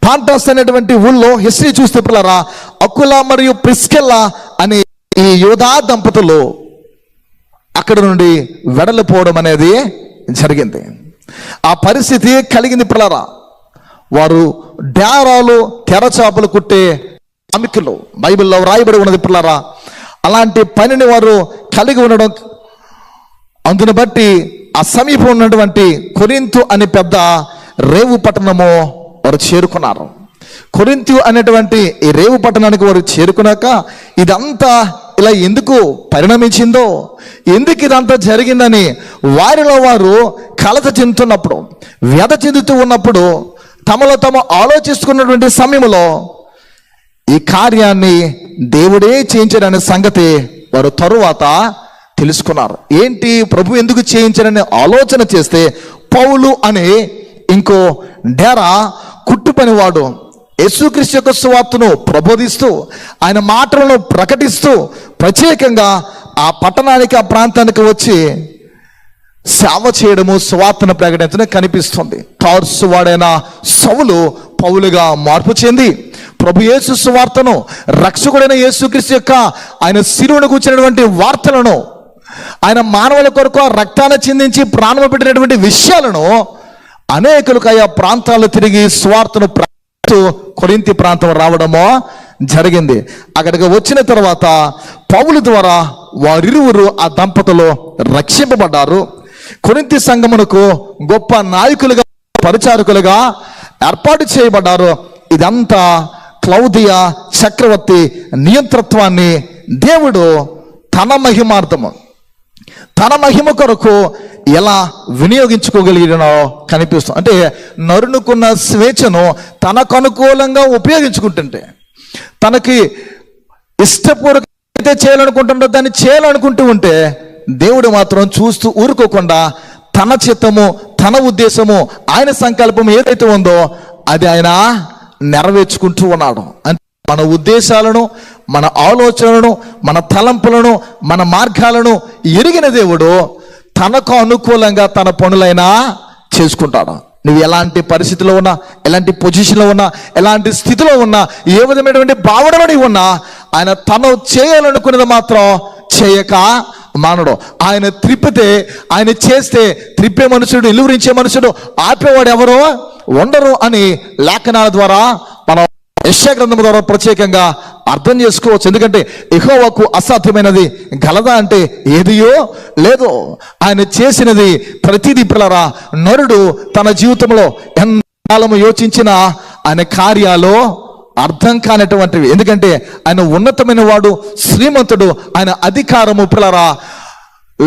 పాంటాస్ అనేటువంటి ఊళ్ళో హిస్టరీ చూస్తే పిల్లరా, అకుల మరియు ప్రిస్కిల్లా అనే ఈ యోధా దంపతులు అక్కడ నుండి వెడలిపోవడం అనేది జరిగింది. ఆ పరిస్థితి కలిగింది పిల్లరా. వారు డేరాలు తెరచాపలు కుట్టే శ్రామికులు బైబిల్లో వ్రాయబడి ఉన్నది పిల్లరా. అలాంటి పనిని వారు కలిగి ఉండడం, అందుని బట్టి ఆ సమీపం ఉన్నటువంటి కొరింథు అనే పెద్ద రేవు పట్టణము వారు చేరుకున్నారు. కొరింథు అనేటువంటి ఈ రేవు పట్టణానికి వారు చేరుకున్నాక ఇదంతా ఇలా ఎందుకు పరిణమించిందో, ఎందుకు ఇదంతా జరిగిందని వారిలో వారు కలత చెందుతున్నప్పుడు, వ్యధ చెందుతూ ఉన్నప్పుడు, తమలో తాము ఆలోచిస్తున్నటువంటి సమయంలో ఈ కార్యాన్ని దేవుడే చేయించాడనే సంగతి వారు తరువాత తెలుసుకున్నారు. ఏంటి ప్రభు ఎందుకు చేయించాడని ఆలోచన చేస్తే, పౌలు అనే ఇంకో డేరా కుట్టు పనివాడు యేసుక్రీస్తు యొక్క సువార్తను ప్రబోధిస్తూ ఆయన మాటలను ప్రకటిస్తూ ప్రత్యేకంగా ఆ పట్టణానికి ఆ ప్రాంతానికి వచ్చి సేవ చేయడము, సువార్తను ప్రకటించడం కనిపిస్తుంది. తార్సు వాడైన సౌలు పౌలుగా మార్పు చెంది ప్రభు యేసు సువార్తను, రక్షకుడైన యేసుక్రీస్తు యొక్క ఆయన శిలువను కూర్చున్నటువంటి వార్తలను, ఆయన మానవుల కొరకు ఆ రక్తాన్ని చిందించి ప్రాణం పెట్టినటువంటి విషయాలను అనేకులకు ఆయా ప్రాంతాల్లో తిరిగి సువార్తను కొరింథీ ప్రాంతం రావడమో జరిగింది. అక్కడికి వచ్చిన తర్వాత పౌలు ద్వారా వారిరువురు ఆ దంపతులు రక్షింపబడ్డారు. కొరింథీ సంఘమునకు గొప్ప నాయకులుగా, పరిచారకులుగా ఏర్పాటు చేయబడ్డారు. ఇదంతా క్లౌదియా చక్రవర్తి నియంతృత్వాన్ని దేవుడు తన మహిమార్థము, తన మహిమ కొరకు ఎలా వినియోగించుకోగలిగినో కనిపిస్తుంది. అంటే నరునుకున్న స్వేచ్ఛను తనకు అనుకూలంగా ఉపయోగించుకుంటుంటే, తనకి ఇష్టపూర్వకమైతే చేయాలనుకుంటుంటే దాన్ని చేయాలనుకుంటూ ఉంటే, దేవుడు మాత్రం చూస్తూ ఊరుకోకుండా తన చిత్తము, తన ఉద్దేశము, ఆయన సంకల్పం ఏదైతే ఉందో అది ఆయన నెరవేర్చుకుంటూ ఉన్నాడు. అంటే మన ఉద్దేశాలను, మన ఆలోచనలను, మన తలంపులను, మన మార్గాలను ఎరిగిన దేవుడు తనకు అనుకూలంగా తన పనులైనా చేసుకుంటాడు. నువ్వు ఎలాంటి పరిస్థితిలో ఉన్నా, ఎలాంటి పొజిషన్లో ఉన్నా, ఎలాంటి స్థితిలో ఉన్నా, ఏ విధమైనటువంటి భావనలో నీవు ఉన్నా, ఆయన తను చేయాలనుకున్నది మాత్రం చేయక మానడు. ఆయన త్రిప్పితే, ఆయన చేస్తే త్రిప్పే మనుషుడు, నిలువరించే మనుషుడు, ఆపేవాడు ఎవరో ఉండరు అని లేఖనాల ద్వారా మనం యెషయా గ్రంథం ద్వారా ప్రత్యేకంగా అర్థం చేసుకోవచ్చు. ఎందుకంటే యెహోవాకు అసాధ్యమైనది గలదా అంటే ఏదియో లేదో. ఆయన చేసినది ప్రతిదీ పిల్లరా నరుడు తన జీవితంలో ఎంతకాలము యోచించినా ఆయన కార్యాలు అర్థం కానటువంటివి. ఎందుకంటే ఆయన ఉన్నతమైన వాడు, శ్రీమంతుడు, ఆయన అధికారము పిల్లరా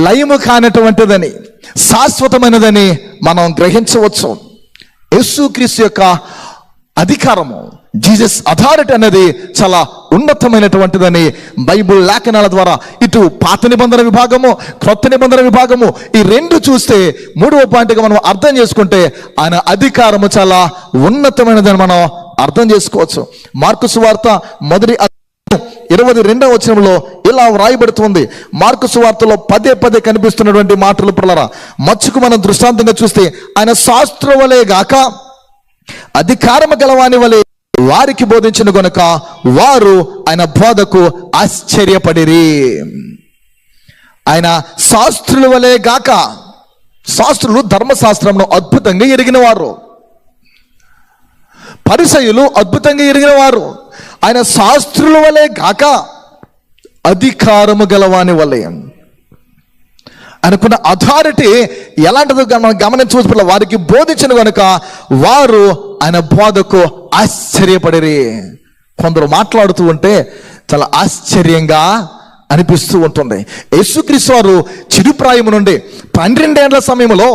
లయము కానటువంటిదని, శాశ్వతమైనదని మనం గ్రహించవచ్చు. యేసుక్రీస్తు యొక్క అధికారము, జీసస్ అథారిటీ అనేది చాలా ఉన్నతమైనటువంటిదని బైబిల్ లేఖనాల ద్వారా ఇటు పాత నిబంధన విభాగము, క్రొత్త నిబంధన విభాగము ఈ రెండు చూస్తే, మూడవ పాయింట్గా మనం అర్థం చేసుకుంటే ఆయన అధికారము చాలా ఉన్నతమైనదని మనం అర్థం చేసుకోవచ్చు. మార్కు సువార్త మొదటి 22వ వచనంలో ఇలా వ్రాయబడుతుంది. మార్కు సువార్తలో పదే పదే కనిపిస్తున్నటువంటి మాటలు పిల్లరా మచ్చుకు మనం దృష్టాంతంగా చూస్తే, ఆయన శాస్త్రం వలె గాక అధికారము గలవాని వలె వారికి బోధించిన గనుక వారు ఆయన బోధకు ఆశ్చర్యపడిరి. ఆయన శాస్త్రుల వలె గాక, శాస్త్రులు ధర్మశాస్త్రంను అద్భుతంగా ఎరిగిన వారు, పరిసయ్యులు అద్భుతంగా ఎరిగిన వారు. ఆయన శాస్త్రుల వలె గాక అధికారము గలవాని వలె, అనుకున్న అథారిటీ ఎలాంటిదో మనం గమనించవచ్చు. వారికి బోధించిన కనుక వారు ఆయన బోధకు ఆశ్చర్యపడిరి. కొందరు మాట్లాడుతూ ఉంటే చాలా ఆశ్చర్యంగా అనిపిస్తూ ఉంటుంది. యేసుక్రీస్తు వారు చిరుప్రాయము నుండి 12 ఏళ్ల సమయంలో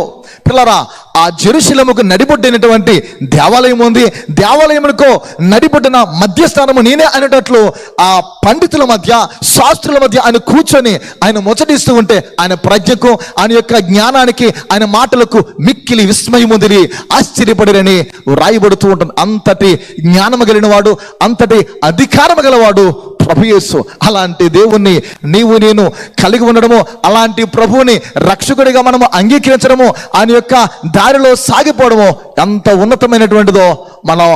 పిల్లరా ఆ జెరూసలేముకు నడిబొడ్డినటువంటి దేవాలయం ఉంది. దేవాలయమునకు నడిబొడ్డిన మధ్యస్థానము నేనే అనేటట్లు ఆ పండితుల మధ్య, శాస్త్రుల మధ్య ఆయన కూర్చొని ఆయన ముచ్చటిస్తూ ఉంటే ఆయన ప్రజ్ఞకు, ఆయన యొక్క జ్ఞానానికి, ఆయన మాటలకు మిక్కిలి విస్మయముందిరి, ఆశ్చర్యపడిరని రాయబడుతూ ఉంటుంది. అంతటి జ్ఞానము కలిగిన వాడు, అంతటి అధికారము గలవాడు ప్రభు యేసు. అలాంటి దేవుణ్ణి నీవు నేను కలిగి ఉండడము, అలాంటి ప్రభువుని రక్షకుడిగా మనము అంగీకరించడము, ఆయన యొక్క దారిలో సాగిపోవడము ఎంత ఉన్నతమైనటువంటిదో మనం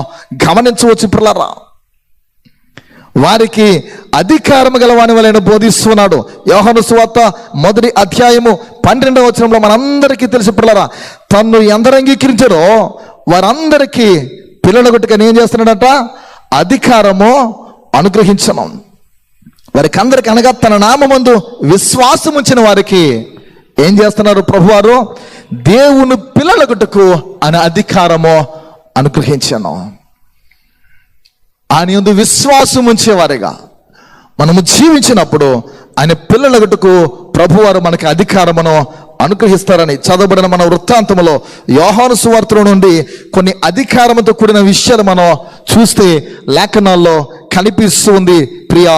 గమనించవచ్చు పిల్లరా. వారికి అధికారము గలవాని వలె బోధిస్తున్నాడు. యోహాను సువార్త మొదటి అధ్యాయము 12వ వచనంలో మనందరికీ తెలిసి పిల్లరా, తన్ను ఎందరు అంగీకరించారో వారందరికీ పిల్లలగొట్టుగా ఏం చేస్తున్నాడట? అధికారము అనుగ్రహించను. వారికి అందరికి అనగా తన నామమందు విశ్వాసం ఉంచిన వారికి ఏం చేస్తున్నారు ప్రభువారు? దేవుని పిల్లలగుటకు అనే అధికారము అనుగ్రహించాను. ఆయన యందు విశ్వాసం ఉంచేవారిగా మనము జీవించినప్పుడు ఆయన పిల్లలగుటకు ప్రభువారు మనకి అధికారమును అనుగ్రహిస్తారని చదవబడిన మన వృత్తాంతములో యోహాను సువార్తలో నుండి కొన్ని అధికారముతో కూడిన విషయాలు మనం చూస్తే లేఖనాల్లో కనిపిస్తూ ఉంది. ప్రియ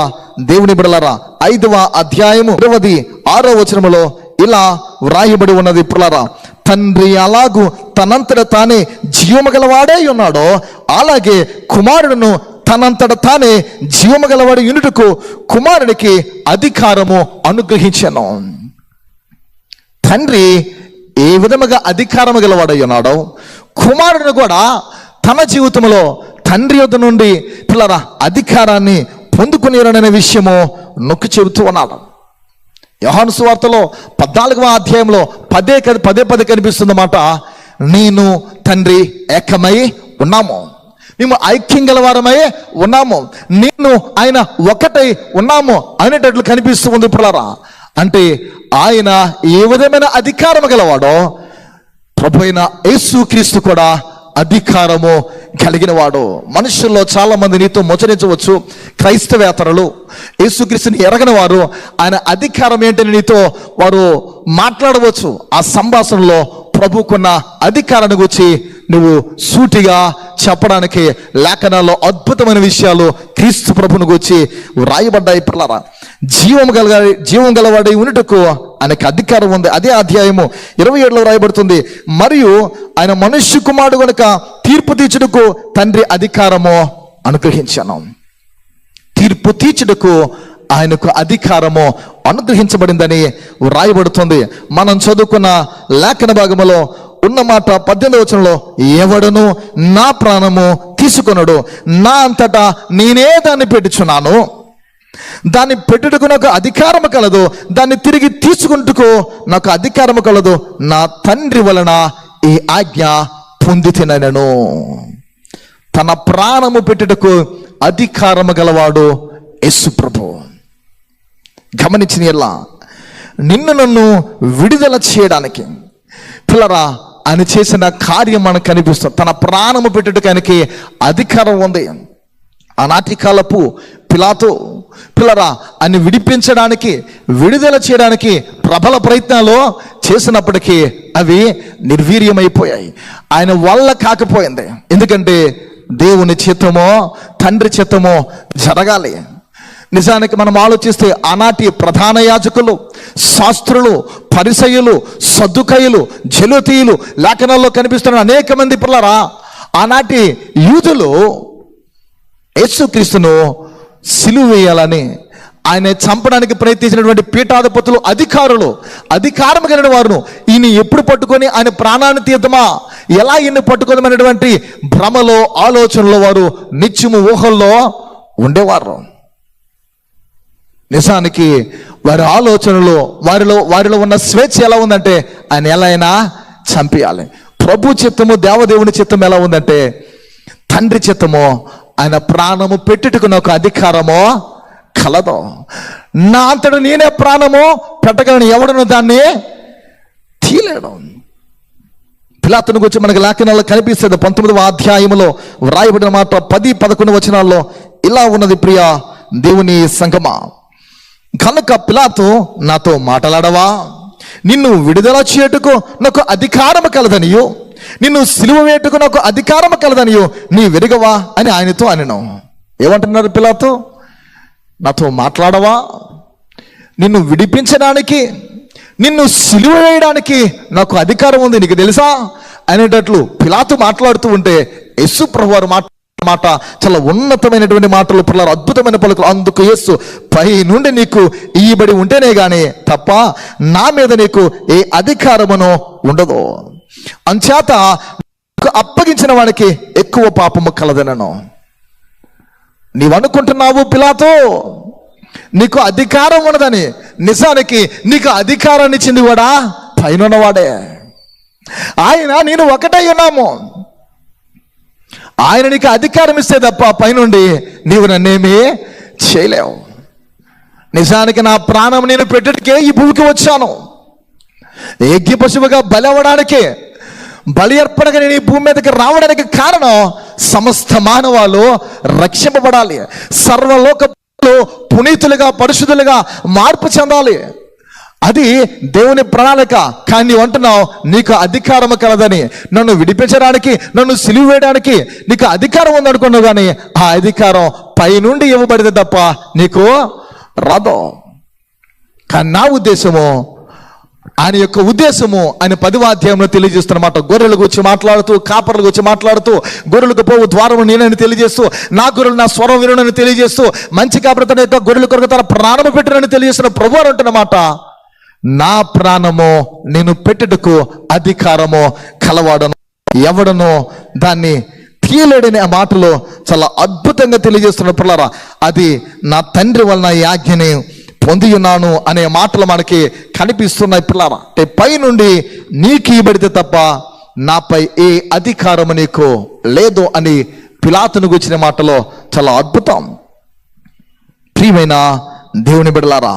దేవుని బిడ్డలారా, 5వ అధ్యాయము 26వ వచనములో ఇలా వ్రాయబడి ఉన్నది పిల్లరా, తండ్రి అలాగూ తనంతట తానే జీవము గలవాడే ఉన్నాడో అలాగే కుమారుడును తనంతట తానే జీవము గలవాడు యునుటకు కుమారునికి అధికారము అనుగ్రహించాను. తండ్రి ఏ విధముగా అధికారము గలవాడై ఉన్నాడో కుమారుడు కూడా తన జీవితంలో తండ్రి యొద్ద నుండి పిల్లరా అధికారాన్ని పొందుకునేరనే విషయము నొక్కి చెబుతూ ఉన్నాడు. యోహాను సువార్తలో 14వ అధ్యాయంలో పదే కనిపిస్తున్నమాట, నేను తండ్రి ఏకమై ఉన్నాము. మేము ఐక్యం గలవారమై ఉన్నాము, నేను ఆయన ఒకటై ఉన్నాము అనేటట్లు కనిపిస్తూ ఉంది పిల్లరా. అంటే ఆయన ఏ విధమైన అధికారం గలవాడో ప్రభు అయిన యేసుక్రీస్తు కూడా అధికారము కలిగిన వాడు. మనుషుల్లో చాలా మంది నీతో ముచ్చరించవచ్చు, క్రైస్తవేతరులు, యేసుక్రీస్తుని ఎరగని వారు ఆయన అధికారం ఏంటని నీతో వారు మాట్లాడవచ్చు. ఆ సంభాషణలో ప్రభుకున్న అధికారాన్ని గురించి నువ్వు సూటిగా చెప్పడానికి లేఖనాల్లో అద్భుతమైన విషయాలు క్రీస్తు ప్రభుని గురించి వ్రాయబడ్డాయి పిల్లరా. జీవం గలవాడి ఉన్నట్టుకు ఆయనకు అధికారం ఉంది. అదే అధ్యాయము 27లో రాయబడుతుంది, మరియు ఆయన మనుష్య కుమారుడు కనుక తీర్పు తీర్చుటకు తండ్రి అధికారము అనుగ్రహించాను. తీర్పు తీర్చుటకు ఆయనకు అధికారము అనుగ్రహించబడిందని వ్రాయబడుతుంది. మనం చదువుకున్న లేఖన భాగములో ఉన్న మాట 18వ వచనంలో, ఎవడును నా ప్రాణము తీసుకొనడు, నా అంతటా నేనే దాన్ని పెట్టుచున్నాను, దాన్ని పెట్టుటకు నాకు అధికారము కలదు, దాన్ని తిరిగి తీసుకుంటుకు నాకు అధికారము కలదు, నా తండ్రి వలన ఈ ఆజ్ఞ పొందితినెను. తన ప్రాణము పెట్టుటకు అధికారము గలవాడు యేసు ప్రభు. గమనించిన ఎలా నిన్ను నన్ను విడుదల చేయడానికి పిల్లరా ఆయన చేసిన కార్యం మనకు కనిపిస్తుంది. తన ప్రాణము పెట్టుటకు ఆయనకి అధికారం ఉంది. ఆనాటి కాలపు పిలాతు పిల్లరా ఆయన విడిపించడానికి, విడుదల చేయడానికి ప్రబల ప్రయత్నాలు చేసినప్పటికీ అవి నిర్వీర్యమైపోయాయి. ఆయన వల్ల కాకపోయింది. ఎందుకంటే దేవుని చిత్తమో తండ్రి చిత్తమో జరగాలి. నిజానికి మనం ఆలోచిస్తే ఆనాటి ప్రధాన యాజకులు, శాస్త్రులు, పరిసయ్యులు, సద్దుకయ్యులు, జెలోతీయులు, లేఖనాల్లో కనిపిస్తున్న అనేక మంది పిల్లరా ఆనాటి యూదులు యేసుక్రీస్తును సిలువ వేయాలని ఆయన చంపడానికి ప్రయత్నించినటువంటి పీఠాధిపతులు, అధికారం కలిగిన వారును ఈయన ఎప్పుడు పట్టుకొని ఆయన ప్రాణాన్ని తీద్దామా, ఎలా ఈయన్ని పట్టుకోదమనేటువంటి భ్రమలో, ఆలోచనలో వారు నిత్యము ఊహల్లో ఉండేవారు. నిజానికి వారి ఆలోచనలో వారిలో ఉన్న స్వేచ్ఛ ఎలా ఉందంటే ఆయన ఎలా అయినా చంపేయాలి. ప్రభు చిత్తము, దేవదేవుని చిత్తం ఎలా ఉందంటే తండ్రి చిత్తము ఆయన ప్రాణము పెట్టుటకు నాకు అధికారమో కలదు. నా అంతడు నేనే ప్రాణము పెట్టగలను, ఎవడను దాన్ని తీయలేడు. పిలాతుని గురించి మనకు లేఖనాల్లో కనిపిస్తుంది. 19వ అధ్యాయంలో వ్రాయబడిన మాట 10-11 వచనాల్లో ఇలా ఉన్నది, ప్రియ దేవుని సంగమా, కనుక పిలాతు నాతో మాట్లాడవా, నిన్ను విడుదల చేయుటకు నాకు అధికారము కలదనియు, నిన్ను సిలువ వేయుటకు నాకు అధికారము కలదనియు నీ వెరుగవా అని ఆయనతో అనెను. ఏమంటున్నారు పిలాతు? నాతో మాట్లాడవా, నిన్ను విడిపించడానికి, నిన్ను సిలువ వేయడానికి నాకు అధికారం ఉంది, నీకు తెలుసా అనేటట్లు పిలాతు మాట్లాడుతూ ఉంటే యేసు ప్రభువారు మాట చాలా ఉన్నతమైనటువంటి మాటలు, పిల్లలు అద్భుతమైన పలుకులు. అందుకు యేసు, పై నుండి నీకు ఇయ్యబడి ఉంటేనే గాని తప్ప నా మీద నీకు ఏ అధికారమును ఉండదు. అంచేత అప్పగించిన వాడికి ఎక్కువ పాపము కలదనను. నీవనుకుంటున్నావు పిలాతు నీకు అధికారం ఉన్నదని, నిజానికి నీకు అధికారాన్ని ఇచ్చింది కూడా పైనవాడే. ఆయన నేను ఒకటై ఉన్నాము. ఆయన నీకు అధికారం ఇస్తే తప్ప పైనుండి నీవు నన్నేమీ చేయలేవు. నిజానికి నా ప్రాణం నేను పెట్టడానికే ఈ భూమికి వచ్చాను. యజ్ఞ పశువుగా బలి అవ్వడానికే, బలి అర్పణగా నేను ఈ భూమి మీదకి రావడానికి కారణం సమస్త మానవాలు రక్షింపబడాలి, సర్వలోక పునీతులుగా, పరిశుద్ధులుగా మార్పు చెందాలి. అది దేవుని ప్రణాళిక. కానీ నీవు అంటున్నావు నీకు అధికారం కలదని, నన్ను విడిపించడానికి, నన్ను సిలువ వేయడానికి నీకు అధికారం ఉందనుకున్నావు, కానీ ఆ అధికారం పైనుండి ఇవ్వబడితే తప్ప నీకు రాదు. కానీ నా ఉద్దేశము, ఆయన యొక్క ఉద్దేశము ఆయన 10వ అధ్యాయంలో తెలియజేస్తున్నమాట. గొర్రెల గురించి మాట్లాడుతూ, కాపర్ల గురించి మాట్లాడుతూ, గొర్రెలకు పోవు ద్వారము నేనని తెలియజేస్తూ, నా గొర్రెలు నా స్వరం వినునని తెలియజేస్తూ, మంచి కాపరి తన యొక్క గొర్రెల కొరకు తన ప్రాణము పెట్టినని తెలియజేస్తున్న ప్రభువారు అంటున్నమాట, నా ప్రాణము నేను పెట్టుటకు అధికారము కలవాడను, ఎవడను దాన్ని తీయలేడని ఆ మాటలో చాలా అద్భుతంగా తెలియజేస్తున్న పిల్లరా. అది నా తండ్రి వలన ఈ ఆజ్ఞని పొంది ఉన్నాను అనే మాటలు మనకి కనిపిస్తున్నాయి పిల్లరా. అంటే పై నుండి నీకు ఇవ్వబడితే తప్ప నాపై ఏ అధికారము నీకు లేదు అని పిలాతును గురించిన మాటలో చాలా అద్భుతం. ప్రియమైన దేవుని బిడ్డలారా,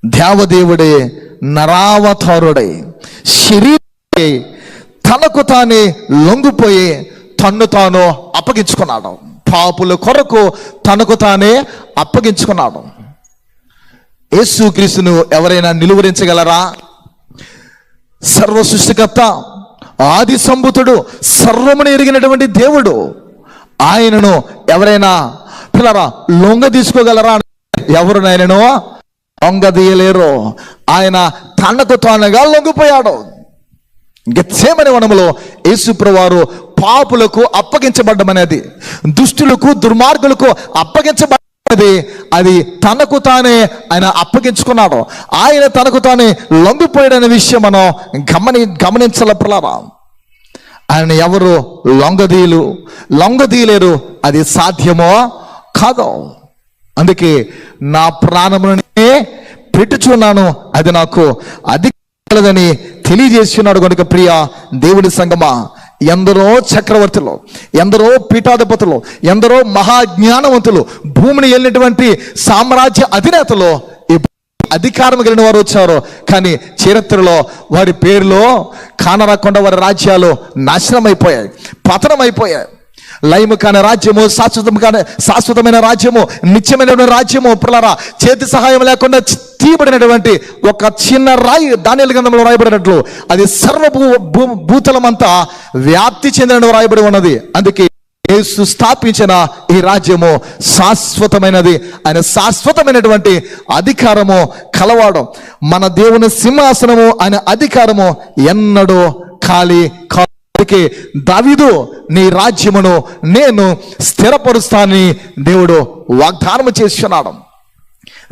దేవదేవుడే నరావతారుడై శరీరే తనకు తానే లొంగిపోయి తన్ను తాను అప్పగించుకున్నాడు. పాపుల కొరకు తనకు తానే అప్పగించుకున్నాడు. యేసుక్రీస్తును ఎవరైనా నిలువరించగలరా? సర్వ సృష్టికర్త, ఆది సంభూతుడు, సర్వమును ఎరిగినటువంటి దేవుడు, ఆయనను ఎవరైనా పిల్లరా లొంగ తీసుకోగలరా? ఎవరునైనాను లొంగదీయలేరు. ఆయన తనకు తానుగా లొంగిపోయాడు. గెత్సేమనే వనములో యేసుప్రభువారు పాపులకు అప్పగించబడ్డమనేది, దుష్టులకు దుర్మార్గులకు అప్పగించబడ్డది, అది తనకు తానే ఆయన అప్పగించుకున్నాడు. ఆయన తనకు తానే లొంగిపోయాడనే విషయం మనం గమనించాల పిల్లరా. ఆయన ఎవరు లొంగదీయలేరు. అది సాధ్యమో కాదు. అందుకే నా ప్రాణమునే పెట్టుచున్నాను, అది నాకు అధికలని తెలియజేస్తున్నాడు. కనుక ప్రియ దేవుడి సంగమా, ఎందరో చక్రవర్తులు, ఎందరో పీఠాధిపతులు, ఎందరో మహాజ్ఞానవంతులు, భూమిని వెళ్ళినటువంటి సామ్రాజ్య అధినేతలు ఈ అధికారం కలిగిన వారు వచ్చారు. కానీ చరిత్రలో వారి పేరులో కానరాకుండా వారి రాజ్యాలు నాశనం అయిపోయాయి, పతనం అయిపోయాయి. లయము కాని రాజ్యము, శాశ్వతమైన రాజ్యము, నిత్యమైన రాజ్యము పిల్లరా చేతి సహాయం లేకుండా తీయబడినటువంటి ఒక చిన్న రాయి దానియేలు గ్రంథంలో రాయబడినట్లు అది భూతలమంతా వ్యాప్తి చెందిన రాయబడి ఉన్నది. అందుకే యేసు స్థాపించిన ఈ రాజ్యము శాశ్వతమైనది. ఆయన శాశ్వతమైనటువంటి అధికారము కలవాడు. మన దేవుని సింహాసనము, ఆయన అధికారము ఎన్నడూ ఖాళీ కాదు. దావీదు, నీ రాజ్యమును నేను స్థిరపరుస్తానని దేవుడు వాగ్దానం చేస్తున్నాడు.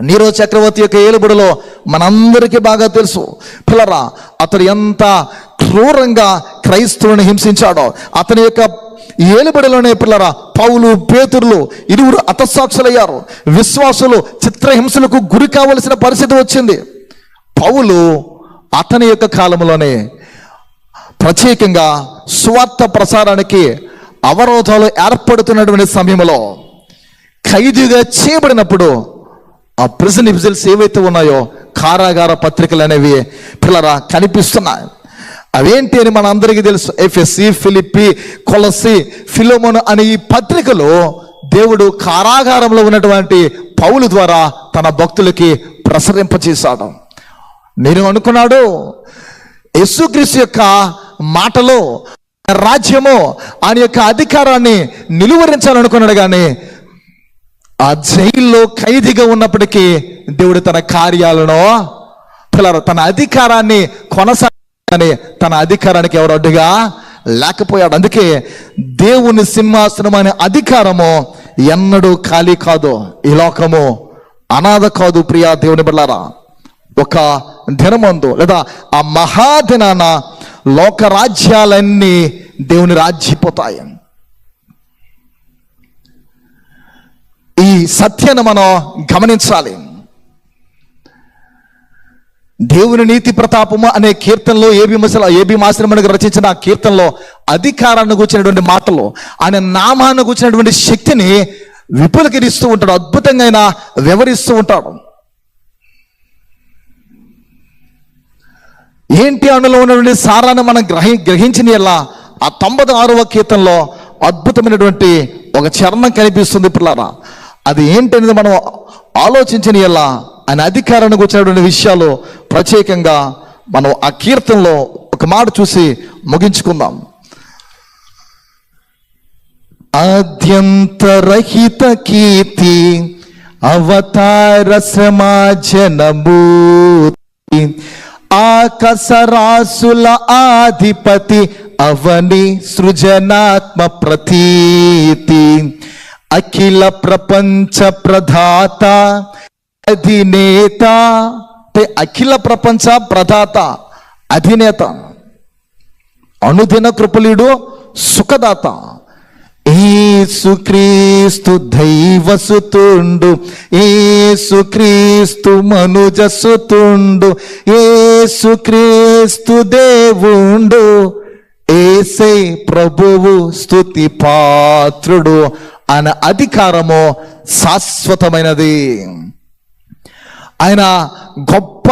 నీరో చక్రవర్తి యొక్క ఏలుబడిలో మనందరికీ బాగా తెలుసు పిల్లరా, అతడు ఎంత క్రూరంగా క్రైస్తవులను హింసించాడో. అతని యొక్క ఏలుబడిలోనే పిల్లరా పౌలు, పేతురులు ఇరువురు హతసాక్షులయ్యారు. విశ్వాసులు చిత్రహింసలకు గురి కావలసిన పరిస్థితి వచ్చింది. పౌలు అతని యొక్క కాలంలోనే ప్రత్యేకంగా సువార్త ప్రసారానికి అవరోధాలు ఏర్పడుతున్నటువంటి సమయంలో ఖైదీగా చేయబడినప్పుడు ఆ ప్రిజన్ ఎపిసోడ్స్ ఏవైతే ఉన్నాయో, కారాగార పత్రికలు అనేవి పిల్లరా కనిపిస్తున్నాయి. అవేంటి అని మన అందరికీ తెలుసు. ఎఫెసీ, ఫిలిప్పి, కొలసి, ఫిలోమోను అనే ఈ పత్రికలు దేవుడు కారాగారంలో ఉన్నటువంటి పౌలు ద్వారా తన భక్తులకి ప్రసరింపచేశాడు. నేను అనుకున్నాడు యేసుక్రీస్తు యొక్క మాటలో రాజ్యము, ఆయన యొక్క అధికారాన్ని నిలువరించాలనుకున్నాడు. కానీ ఆ జైల్లో ఖైదీగా ఉన్నప్పటికీ దేవుడు తన కార్యాలను తన అధికారాన్ని కొనసాగానే తన అధికారానికి ఎవరు అడ్డుగా లేకపోయాడు. అందుకే దేవుని సింహాసనం అనే అధికారము ఎన్నడూ ఖాళీ కాదు. ఈ లోకము అనాథ కాదు. ప్రియా దేవుని బిడ్డలారా, ఒక దినమందు లేదా ఆ మహాదినాన లోక రాజ్యాలన్నీ దేవుని రాజ్యపోతాయి. ఈ సత్యాన్ని మనం గమనించాలి. దేవుని నీతి ప్రతాపము అనే కీర్తనలో ఏబి మాశ్రమణికి రచించిన ఆ కీర్తనలో అధికారాన్ని కూర్చున్నటువంటి మాటలు, ఆయన నామాన్ని కూర్చున్నటువంటి శక్తిని విపులకరిస్తూ ఉంటాడు, అద్భుతంగా ఆయన వివరిస్తూ ఉంటాడు. ఏంటి అందులో ఉన్నటువంటి సారాన్ని మనం గ్రహించిన ఎలా ఆ 96వ కీర్తనలో అద్భుతమైనటువంటి ఒక చరణం కనిపిస్తుంది పిల్లరా. అది ఏంటనేది మనం ఆలోచించిన ఎలా ఆయన అధికారాన్ని కూర్చున్నటువంటి విషయాలు ప్రత్యేకంగా మనం ఆ కీర్తనలో ఒక మాట చూసి ముగించుకుందాం. ఆద్యంతరహిత కీర్తి అవతార సమాజనభూతి ఆకాశరాసుల ఆధిపతి అవని సృజనాత్మ ప్రతీతి అఖిల ప్రపంచ ప్రదాత అధినేత. అఖిల ప్రపంచ ప్రదాత, అధినేత, అనుదిన కృపలుడు, సుఖదాత. యేసుక్రీస్తు దైవసుతుండు, యేసుక్రీస్తు మనుజసుతుండు, యేసుక్రీస్తు దేవుండు, ఏసే ప్రభువు స్తుతి పాత్రుడు అనే అధికారము శాశ్వతమైనది. ఆయన గొప్ప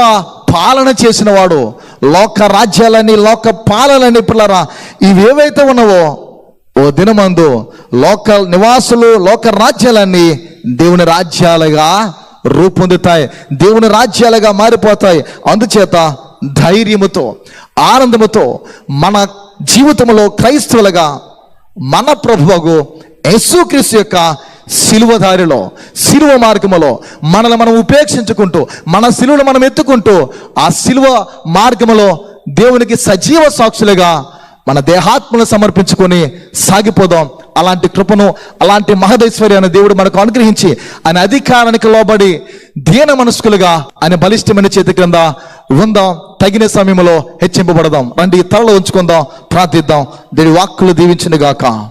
పాలన చేసిన వాడు. లోక రాజ్యాలని, లోక పాలనని, పిల్లరా, ఇవేవైతే ఉన్నావో ఓ దినమందు లోక నివాసులు, లోక రాజ్యాలన్నీ దేవుని రాజ్యాలుగా రూపొందుతాయి, దేవుని రాజ్యాలుగా మారిపోతాయి. అందుచేత ధైర్యముతో, ఆనందముతో మన జీవితంలో క్రైస్తవులుగా మన ప్రభువుకు యేసుక్రీస్తు యొక్క సిలువ దారిలో, సిలువ మార్గములో మనల్ని మనం ఉపేక్షించుకుంటూ, మన సిలువను మనం ఎత్తుకుంటూ, ఆ సిలువ మార్గములో దేవునికి సజీవ సాక్షులుగా మన దేహాత్మను సమర్పించుకొని సాగిపోదాం. అలాంటి కృపను, అలాంటి మహదైశ్వర్యాన్ని దేవుడు మనకు అనుగ్రహించి ఆయన అధికారానికి లోబడి దీన మనస్కులుగా ఆయన బలిష్టమైన చేతి క్రింద ఉందాం. తగిన సమయంలో హెచ్చింపబడదాం. రండి, తలలో ఉంచుకుందాం, ప్రార్థిద్దాం. దేవుడి వాక్కులు దీవించును గాక.